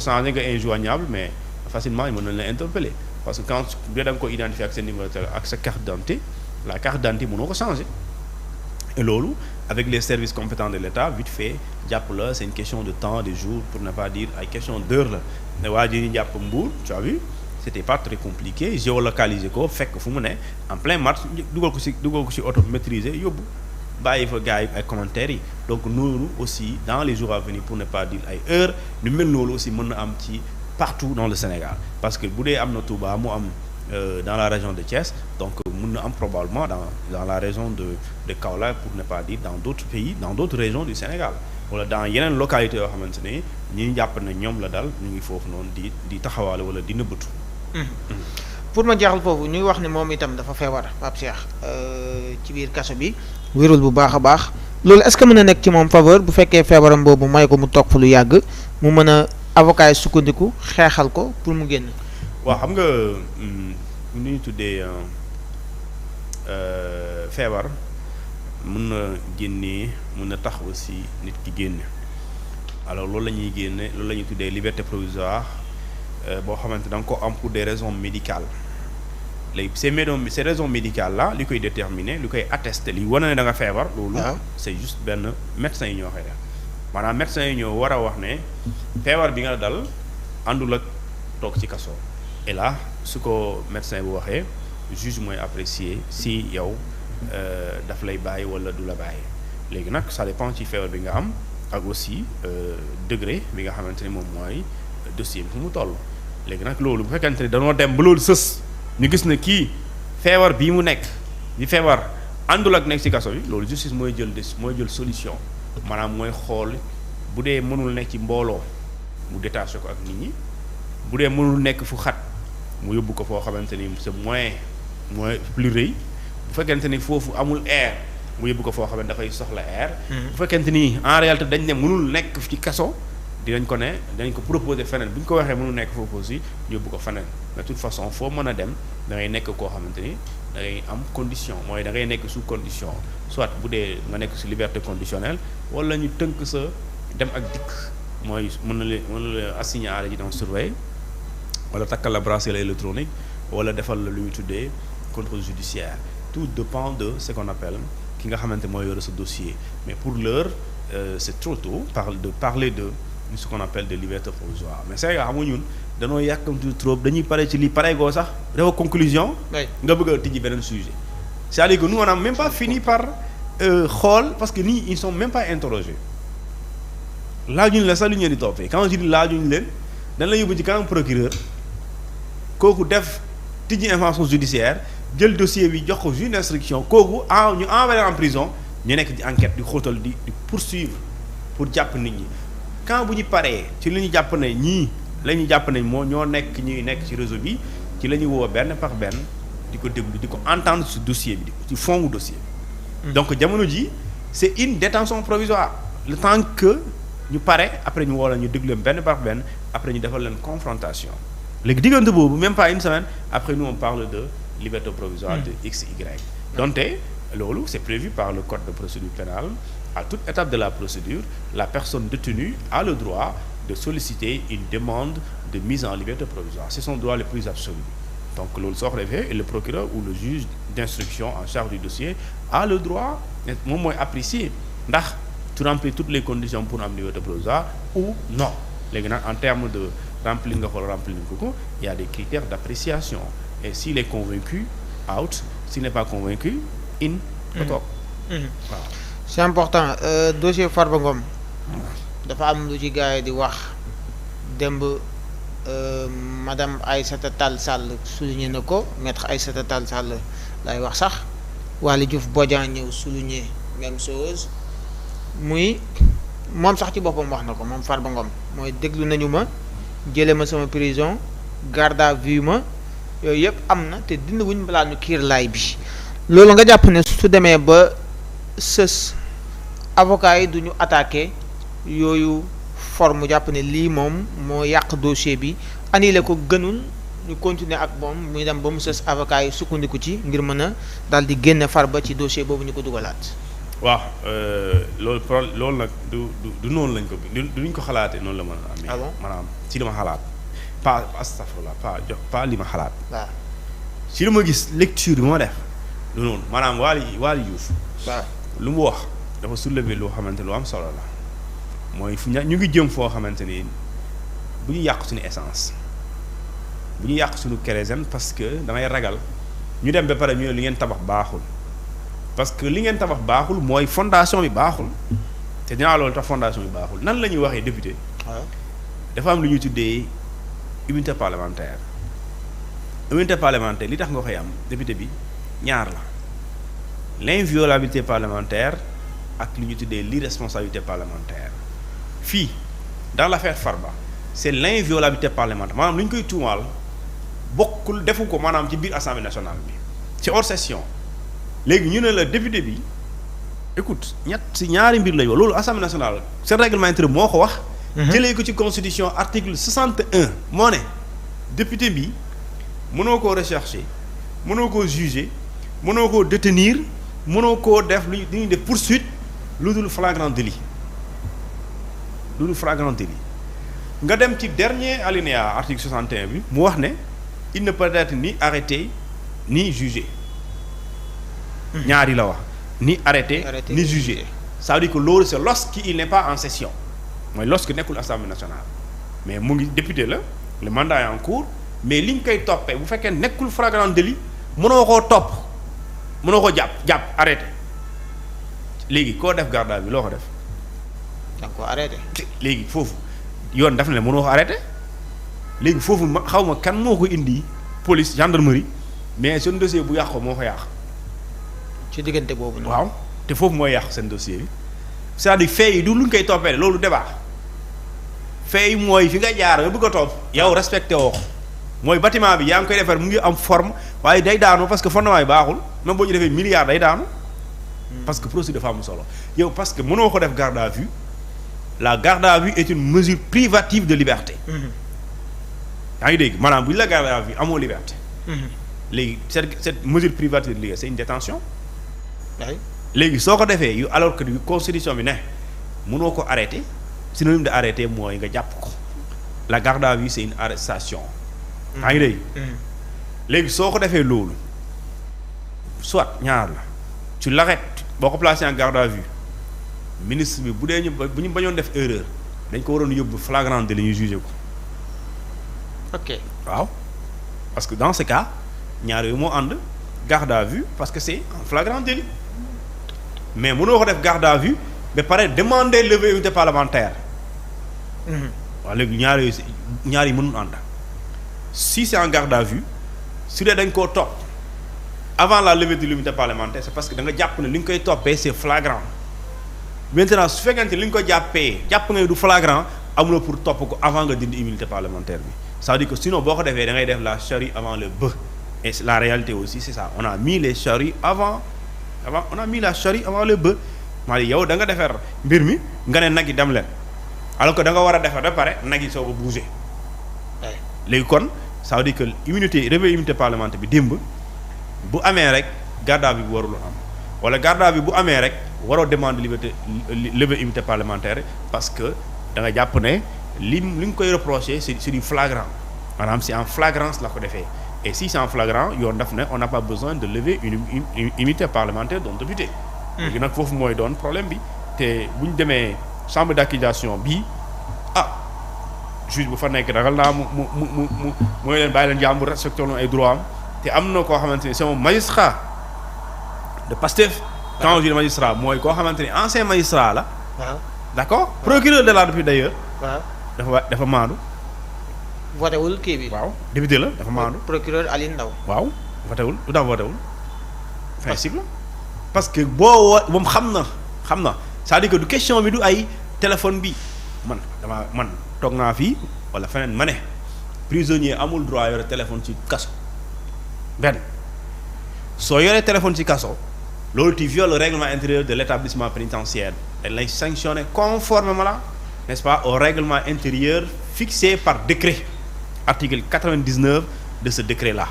changé nga injoignable mais facilement mën nañ la interpeller parce que quand bu da nga ko identifier ak sa numéro ak sa carte d'identité la carte d'identité mënoo ko changer et loolu avec les services compétents de l'État vite fait jàpp la c'est une question de temps de jours pour ne pas dire ay question d'heure la ne waa ji ñu jàpp Mbour tu as vu c'était pas très compliqué géolocaliser ko fekk fu mu ne en plein match dugal ko ci auto maîtrisé yóbbu bàyyi fa gars yi ay commentaires yi donc noonu aussi dans les jours à venir pour ne pas dire ay heures lu mel noonu aussi mën na am ci partout dans le Sénégal parce que bu dee am na Touba mu am dans la région de Thiès donc mën na am probablement dans la région de Kaolack pour ne pas dire dans d'autres pays dans d'autres régions du Sénégal wala dans yeneen localités yoo xamante ne ñi jàpp na ñoom la dal ñu ngi foofu noonu di taxawaale wala di nëbbatu. pour ma jeexal foofu ñuy wax ne moom itam dafa feebar Pape Cheikh ci biir kaso bi wérul bu baax a baax loolu est-ce que mën na nekk ci moom faveur bu fekkee feebaram boobu may ko mu toog fa lu yàgg mu mën a avocat yi sukkandiku xeexal ko pour mu génn. waaw xam nga nu ñuy tuddee feebar mën na génnee mën na tax aussi nit ki génne alors loolu la ñuy génne loolu la ñuy tuddee liberté provisoire boo xamante da nga ko am pour des raisons médicales léegi ces raisons médicales là li koy déterminer li koy attester li wane ne da nga feebar. loolu c'est juste benn médecin yi ñoo koy def maanaam médecin yi ñoo war a wax ne feebar bi nga dal àndul ak toog ci kaso. et là su ko médecin bu waxee juge mooy apprécier si yow daf lay bàyyi wala du la bàyyi léegi nag ça dépend ci feebar bi nga am ak aussi degré bi nga xamante ni moom mooy dossier bi fu mu toll. léegi nag loolu bu fekkente ni dañoo dem ba loolu sës ñu gis ne kii feebar bii mu nekk di feebar àndul ak nekk ci kaso bi loolu justice mooy jël solution maanaam mooy xool bu dee mënul nekk ci mbooloo mu détaché ko ak nit ñi bu dee mënul nekk fu xat mu yóbbu ko foo xamante ni c'est moins plus rëy bu fekkente ni foofu amul air mu yóbbu ko foo xamante dafay soxla air. bu fekkente ni en réalité dañ ne mënul nekk ci kaso. dinañ ko proposer feneen bu ñu ko waxee mënu nekk foofu aussi yóbbu ko feneen de toute façon foo mën a dem da ngay nekk koo xamante ni da ngay am condition mooy da ngay nekk sous condition soit bu dee nga nekk ci liberté conditionnelle wala ñu tënk sa dem ak dikk mooy mën na la assigner à résidence surveillée wala takkal la bracelet électronique wala defal la lu ñu tuddee contrôle judiciaire tout dépend de ce qu'on appelle ki nga xamante mooy yore sa dossier mais pour l'heure c'est trop tôt parler de ce qu'on appelle de liberté provisoire mais c'est xam nga ñun dañoo yàkkamtu trop dañuy pare ci lii pare goo sax dafa conclusion nga bëgg a tijji beneen sujet c'est-à-dire que nous on n'a même pas fini par xool parce que nii ils sont même pas interrogés laajuñ la sax lu ñu di toppee quand je dis laajuñ leen dañ la yóbbu ci kanam procureur kooku def tijji information judiciaire jël dossier bi jox ko juge d'instruction kooku ñu envoyé en prison ñu nekk di enquête di xóotal di poursuivre pour jàpp nit ñi quand bu ñu paree ci li ñu jàpp ne ñii la ñu jàpp ne moo ñoo nekk ñuy nekk ci réseau bi ci la ñuy woo benn par benn di ko déglu di ko entendre ci dossier bi ci fond wu dossier bi. donc jamono ji c'est une détention provisoire le temps que ñu pare après ñu woo la ñu déglu leen benn par benn après ñu defal leen confrontation léegi diggante boobu même pas une semaine après nous on parle de liberté provisoire de XY. donte loolu c'est prévu par le code de procédure pénale. À toute étape de la procédure, la personne détenue a le droit de solliciter une demande de mise en liberté provisoire. C'est son droit le plus absolu. Donc, loolu soo ko defee et le procureur ou le juge d'instruction en charge du dossier a le droit moom mooy apprécier ndax tu remplis toutes les conditions pour am liberté provisoire ou non. léegi nag en termes de remplir nga xool remplir ko il y a des critères d'appréciation et s'il est convaincu out s'il n'est pas convaincu in ko toog waaw. c'est important dossier Farba Ngom dafa am lu ci gars yi di wax démb madame Aïssata Tall Sall souligné na ko maître Aïssata Tall Sall lay wax sax Waly Diouf Bodian ñëw souligné même chose muy moom sax ci boppam wax na ko moom Farba Ngom mooy déglu nañu ma jële ma sama prison garde à vue ma yooyu yëpp am na te dindi wuñ balaa ñu kiir laay bi loolu nga jàpp ne su demee ba sës avocat yi duñu attaqué yooyu forme jàpp ne lii moom moo yàq dossier bi annulé ko gënul ñu continuer ak moom muy dem ba mu sës avocat yi sukkandiku ci ngir mën a daal di génne Farba ci dossier boobu ñu ko dugalaat. waaw loolu nag du noonu lañ ko duñ ko xalaatee noonu la mën a amee. Ah bon? maanaam ci li ma xalaat pas astafurlah pas li ma xalaat. waaw ci li ma gis lecture bi ma def du noonu maanaam Waly Diouf waaw lu mu wax dafa soulever loo xamante lu am solo la mooy ñu ngi jëm foo xamante ni bu ñu yàq suñu essence bu ñu yàq suñu kérosène parce que damay ragal ñu dem ba pare ñu ne li ngeen tabax baaxul parce que li ngeen tabax baaxul mooy fondation bi baaxul te dinaa loolu tax fondation bi baaxul nan la ñuy waxee député waaw dafa am lu ñuy tuddee immunité parlementaire li tax nga koy am député bi ñaar la l'inviolabilité parlementaire ak li ñuy tuddee l'irresponsabilité parlementaire fii dans l'affaire Farba c'est l'inviolabilité parlementaire maanaam lu ñu koy tuumaal bokkul defu ko maanaam ci biir assemblée nationale bi ci hors session léegi ñu ne la député bi écoute si ñaari mbir lañu wax loolu assemblée nationale seen règlement intérieur moo ko wax. jëlee ko ci constitution article 61 moo ne député bi mënoo koo rechercher mënoo koo juger mënoo koo détenir mënoo koo def lu ñuy def poursuite lu dul flagrant délit nga dem ci dernier alinéa article 61 bi mu wax ne il ne peut être ni arrêté ni jugé ñaari la wax ni arrêté ni jugé ça veut dire que loolu c'est lorsqu'il n'est pas en session mooy lorsque nekkul assemblée nationale mais mu ngi député la le mandat est en cours mais liñ koy toppee bu fekkee nekkul flagrant délit mënoo koo topp mënoo ko jàpp arrêté léegi koo def garde à vue loo ko def da nga ko arrêté léegi foofu yoon daf ne mënoo ko arrêté léegi foofu ma xaw ma kan moo ko indi police gendarmerie mais seen dossier bu yàqoo moo ko yàq ci diggante boobu noonu. waaw te foofu mooy yàq seen dossier bi c'est-à-dire fait yi du luñ koy toppee loolu débat fait yi mooy fi nga jaar nga bëgg a topp yow respecté woo ko mooy bâtiment bi yaa ngi koy defar mu ngi am forme waaye day daanu parce que fondement yi baaxul même boo ñu defee milliards day daanu parce que procédure dafa am solo yow parce que mënoo ko def garde à vue la garde à vue est une mesure privative de liberté. yaa ngi dégg maanaam bu ñu la garde à vue amoo liberté. léegi cette mesure privative de liberté c'est une détention. léegi soo ko defee yu alors que constitution bi ne mënoo ko arrêter synonyme de arrêter mooy nga jàpp ko la garde à vue c'est une arrestation. yaa ngi dégg. léegi soo ko defee loolu soit ñaar la tu l'arrêtes boo ko placé en garde à vue ministre bi bu ñu bañoon def erreur dañ ko waroon yóbbu flagrant délit ñu jugé ko. ok waaw parce que dans ce cas ñaar yooyu moo ànd garde à vue parce que c'est un flagrant délit mais mënoo ko def garde à vue ba pare demander levée immunité parlementaire. waaw léegi ñaar yi mënul ànd si c'est en garde à vue su dee dañ koo topp avant la levée de l'immunité parlementaire c'est parce que da nga jàpp ne li nga koy toppee c'est flagrant maintenant su fekkente li nga ko jàpp nga du flagrant amuloo pour topp ko avant nga dindi immunité parlementaire bi ça veut dire que sinon boo ko defee da ngay def la charrue avant le bœuf et la réalité aussi c'est ça on a mis les charrues avant on a mis la charrue avant le bœuf maa yow da nga defar mbir mi nga ne nag yi dem leen alors que da nga war a defar ba pare nag yi soo ko bouger léegi kon ça veut dire que réveil immunité parlementaire bi démb bu amee rek garde à vue bi warul am wala garde à vue bu amee rek waroo demander lever immunité parlementaire parce que da nga jàpp ne li nga koy reprocher c'est du flagrant maanaam c'est en flagrance la ko defee et si c'est en flagrant yoon daf ne on n'a pas besoin de lever une immunité parlementaire d'un député. léegi nag foofu mooy doon problème bi te bu ñu demee chambre d'accusation bii juge bu fa nekk ragal naa mu mooy leen bàyyi leen jàmbur respecté woon ay droit am te am na koo xamante ni c'est un magistrat de Pastef. quand je dis magistrat mooy koo xamante ni ancien magistrat la. waaw d'accord procureur de la République d'ailleurs. waaw dafa maandu. voté wul kii bi. waaw député la dafa maandu. procureur Aline Ndao. waaw voté wul lu tax voté wul. principe la parce que boo woo moom xam na c'est-à-dire que du question bi du ay téléphone bi man toog naa fii wala feneen ma ne prisonnier amul droit yore téléphone ci kaso benn soo yoree téléphone ci kaso loolu tu violes le règlement intérieur de l'établissement pénitentiaire dañ lay sanctionner conformément là n'est-ce pas au règlement intérieur fixé par décret article 99 de ce décret là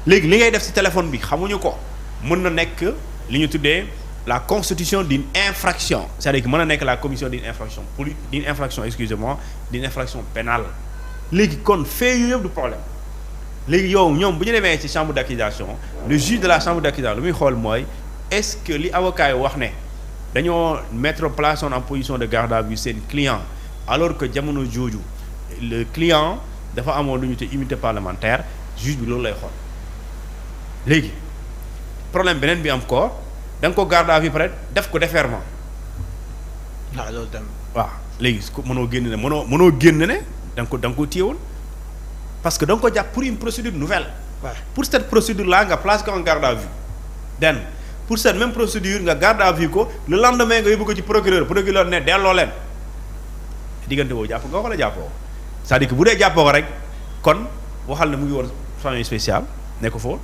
léegi li ngay def ci téléphone bi xamuñu ko mën na nekk li ñu tuddee la constitution d'une infraction c'est-à-dire que mën na nekk la commission d'une infraction d'une infraction excusez-moi d'une infraction pénale léegi kon fait yu yëpp du problème léegi yow ñoom bu ñu demee ci chambre d'accusation le juge de la chambre d'accusation lu muy xool mooy est-ce que li avocat yi wax ne dañoo mettre place en position de garde à vue seen client alors que jamono jooju le client dafa amoon lu ñu te immunité parlementaire juge bi loolu lay xool léegi problème beneen bi am ko da nga ko garde à vue pare def ko déferment. waaw loolu tam. waaw léegi su ko mënoo génn ne mënoo génn ne da nga ko téyewoon parce que da nga ko jàpp pour une procédure nouvelle. Ouais. Pour cette procédure là nga place ko en garde à vue den pour cette même procédure nga garde à vue ko le lendemain nga yóbbu ko ci procureur ne delloo leen diggante boobu jàpp nga wala jàppoo c'est-à-dire que bu dee jàppoo ko rek kon waxal ne mu ngi woon famille spéciale ne ko foofu.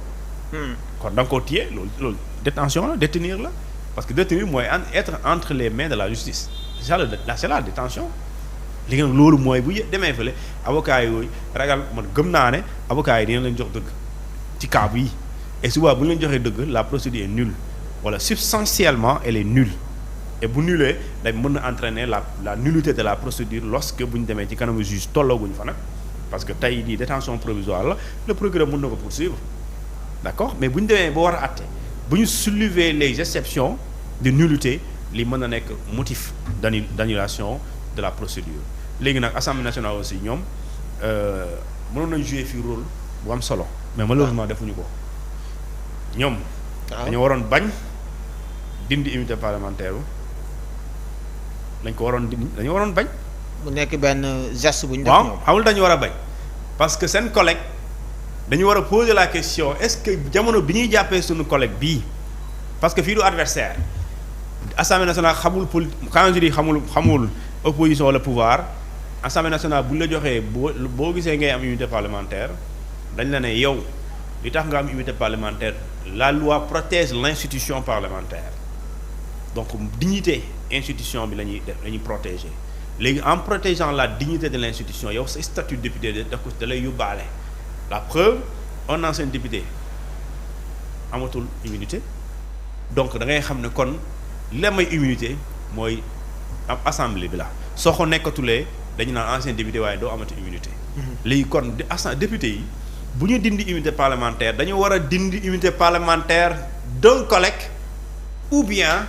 kon da nga koo téye loolu détention la détenir la parce que détenir mooy être entre les mains de la justice c'est la détention léegi nag loolu mooy bu demee fële avocat yooyu ragal man gëm naa ne avocat yi dina leen jox dëgg ci cas yi et souvent bu ñu leen joxee dëgg la procédure est nulle wala substantiellement elle est nulle et bu nullee day mën na entraîner la nullité de la procédure lorsque bu ñu demee ci kanamu juge tollooguñu fa nag parce que tey di détention provisoire la le procureur mën na ko poursuivre d'accord mais bu ñu demee ba war a àtte bu ñu soulever les exceptions de nullité li mën na nekk motif d'annulation de la procédure léegi nag Assemblée nationale aussi ñoom mënoon nañ jouer fii rôle bu am solo mais malheureusement defuñu ko ñoom dañoo waroon bañ dindi immunité parlementaire lañ ko waroon dindi dañoo waroon bañ mu nekk benn geste bu ñu def waaw ñoom xamul dañu war a bañ parce que seen collègue dañu war a poser la question est-ce que jamono bi ñuy jàppee suñu collègue bii parce que fii du adversaire Assemblée nationale xamul quand je dis xamul opposition wala pouvoir Assemblée nationale bu ñu la joxee boo gisee ngay am immunité parlementaire dañ la ne yow li tax nga am immunité parlementaire la loi protège l'institution parlementaire donc dignité institution bi la ñuy protéger léegi en protégeant la dignité de l'institution yow sa statut de député da lay yóbbaale la preuve un ancien député amatul immunité donc da ngay xam ne kon la may immunité mooy am assemblée bi la soo ko nekkatulee dañu naan ancien député waaye doo amati immunité. léegi kon député yi bu ñu dindi immunité parlementaire dañu war a dindi immunité parlementaire d'un collègue ou bien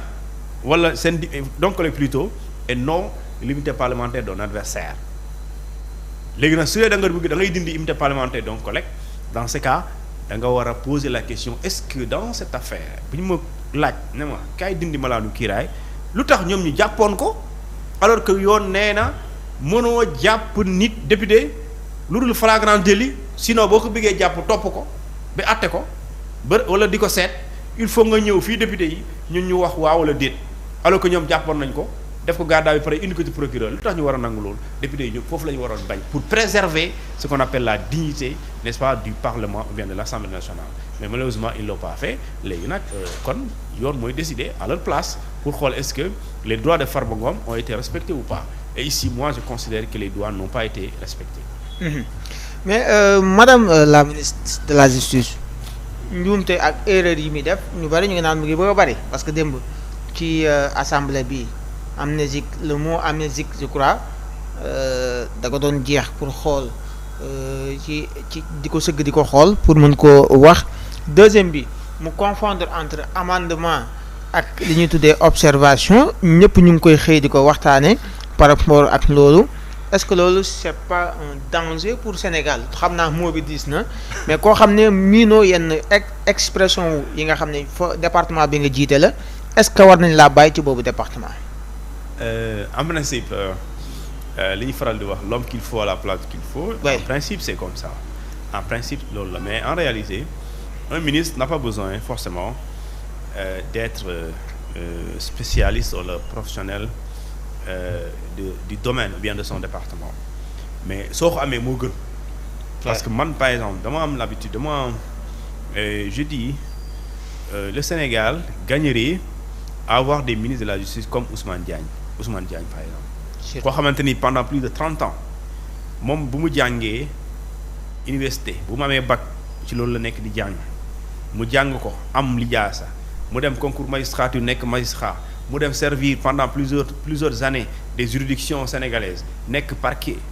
wala seen d'un collègue plutôt et non l'immunité parlementaire d'un adversaire léegi nag su dee da ngay dindi immunité parlementaire d'un collègue dans ce cas da nga war a poser la question est-ce que dans cette affaire bu ñu ma laaj ne ma kaay dindi malaanu kiiraay lu tax ñoom ñu jàppoon ko alors que yoon nee na mënoo jàpp nit député lu dul flagrant délit sinon boo ko bëggee jàpp topp ko ba àtte ko ba wala di ko seet il faut nga ñëw fii député yi ñun ñu wax waaw wala déet alors que ñoom jàppoon nañ ko def ko garde à vue pare indi ko ci procureur lu tax ñu war a nangu loolu député yi ñu foofu la ñu waroon bañ pour préserver ce qu'on appelle la dignité n'est-ce pas du parlement ou bien de l'Assemblée nationale mais malheureusement ils l'ont pas fait léegi nag kon yoon mooy décider à leur place pour xool est-ce que les droits de Farba Ngom ont été respectés ou pas et ici moi je considère que les droits n'ont pas été respectés. mais madame la ministre de la justice njuumte ak erreur yi muy def ñu bari ñu ngi naan mu ngi bëgg a bari parce que démb ci assemblée bi amnésique le mot amnésique je crois da ko doon jeex pour xool ci di ko sëgg di ko xool pour mën koo wax deuxième bi mu confondre entre amendement ak li ñuy tuddee observation ñëpp ñu ngi koy xëy di ko waxtaane par rapport ak loolu est-ce que loolu c'est pas un danger pour Sénégal xam naa moo bi diis na mais koo xam ne miinoo yenn expression yi nga xam ne fa département bi nga jiite la est-ce que war nañ laa bàyyi ci boobu département. En principe li ñu faral di wax l'homme qu'il faut à la place qu'il faut. Oui. En principe c'est comme ça en principe loolu la mais en réalité un ministre n'a pas besoin forcément d'être spécialiste ou le professionnel du domaine ou bien de son département mais soo ko amee moo gën. parce que man par exemple dama am l'habitude je dis le Sénégal gagnerait à avoir des ministres de la justice comme Ousmane Diagne par exemple. koo xamante ni pendant plus de 30 ans moom bu mu jàngee université bu mu amee bac ci loolu la nekk di jàng mu jàng ko am lijaasa mu dem concours magistrature nekk magistrat mu dem servir pendant plusieurs années des juridictions sénégalaises nekk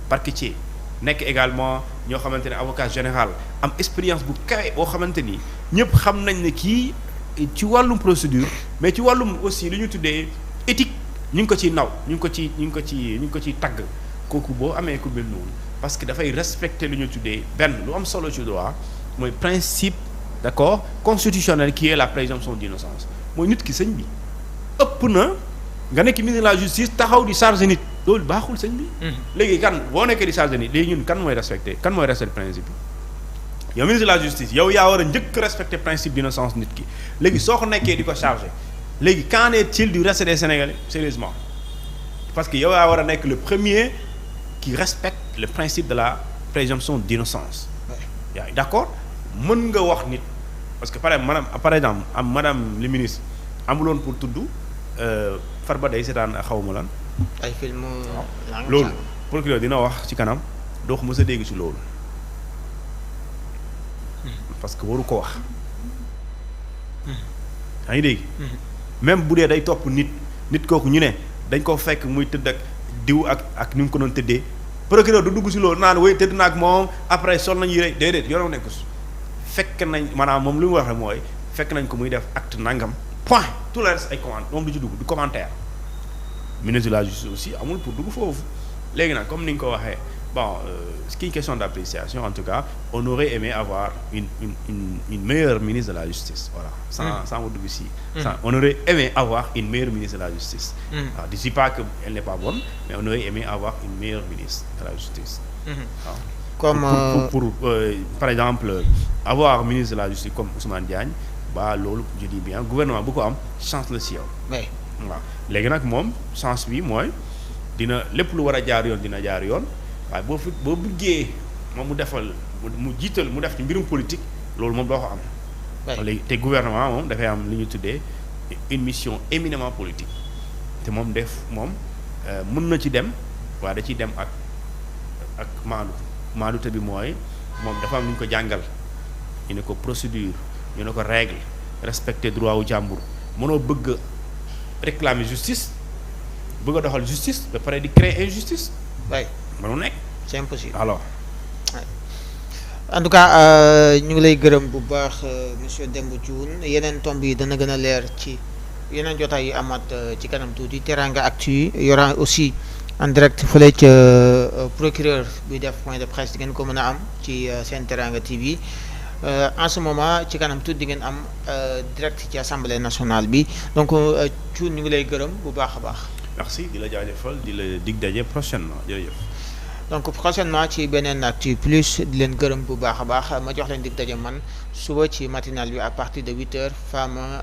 parquetier nekk également ñoo xamante ne avocat général am expérience bu kawe boo xamante ni ñëpp xam nañ ne kii ci wàllum procédure mais ci wàllum aussi li ñu tuddee éthique ñu ngi ko ciy naw ñu ngi ko ciy tagg kooku boo amee ku mel noonu parce que dafay respecter lu ñu tuddee benn lu am solo ci droit mooy principe d'accord constitutionnel qui est la présomption d'innocence mooy nit ki sëñ bi ëpp na nga nekk ministre de la justice taxaw di charger nit loolu baaxul sëñ bi. léegi kan boo nekkee di charger nit léegi ñun kan mooy respecter principe bi yow ministre de la justice yow yaa war a njëkk respecter principe d'innocence nit ki léegi soo ko nekkee di ko charger léegi qu'en est-il du reste des Sénégalais sérieusement parce que yow yaa war a nekk le premier qui respecte le principe de la présomption d'innocence. yaa d'accord mën nga wax nit parce que par exemple madame le ministre amuloon pour tudd Farba day seetaan xawma lan ay film loolu procureur dina wax ci kanam doo ko mës a dégg ci loolu parce que waru ko wax yaa ngi dégg même bu dee day topp nit kooku ñu ne dañ ko fekk muy tëdd ak diw ak ni mu ko doon tëddee procureur du dugg ci loolu naan woy tëdd na ak moom après sol nañu yére déedéet yoonam nekk fekk nañ maanaam moom li mu wax mooy fekk nañ ko muy def acte nangam point tout le reste ay commentaire moom du ci dugg du commentaire ministre de la justice aussi amul pour dugg foofu léegi nag comme ni nga ko waxee bon ce qui est une question d'appréciation en tout cas on aurait aimé avoir une meilleure ministre de la justice voilà sans mu dugg si on aurait aimé avoir une meilleure ministre de la justice waaw je dis pas que elle n'est pas bonne mais on aurait aimé avoir une meilleure ministre de la justice waaw comme pour par exemple avoir ministre de la justice comme Ousmane Diagne ba loolu je dis bien gouvernement bu ko am chance la si yow waaw léegi nag moom chance bi mooy dina lépp lu war a jaar yoon dina jaar yoon waaye boo bëggee moom mu defal mu jiital mu def ci mbirum politique loolu moom doo ko am léegi te gouvernement moom dafay am li ñu tuddee une mission éminemment politique te moom mën na ci dem waaye da ciy dem ak maandu te bi mooy moom dafa am lu ñu ko jàngal ñu ne ko procédure ñu ne ko règle respecter droit wu jàmbur mënoo bëgg réclamer justice bëgg a doxal justice ba pare di créer injustice mënu nekk c'est impossible alors en tout cas ñu ngi lay gërëm bu baax monsieur Demba Thioune yeneen tomb yi dana gën a leer ci yeneen jotaay yi amaat ci kanam tuuti Teranga Actu yi yora aussi en direct fële ca procureur buy def point de presse di ngeen ko mën a am ci seen Teranga TV en ce moment ci kanam tuuti di ngeen am direct ci assemblée nationale bi donc Thioune ñu ngi lay gërëm bu baax a baax. merci di la jaajëfal di la dig daje prochainement jërëjëf. donc prochainement ci beneen Actu Plus di leen gërëm bu baax a baax ma jox leen dig daje man suba ci matinal bi à partir de 8h Fama.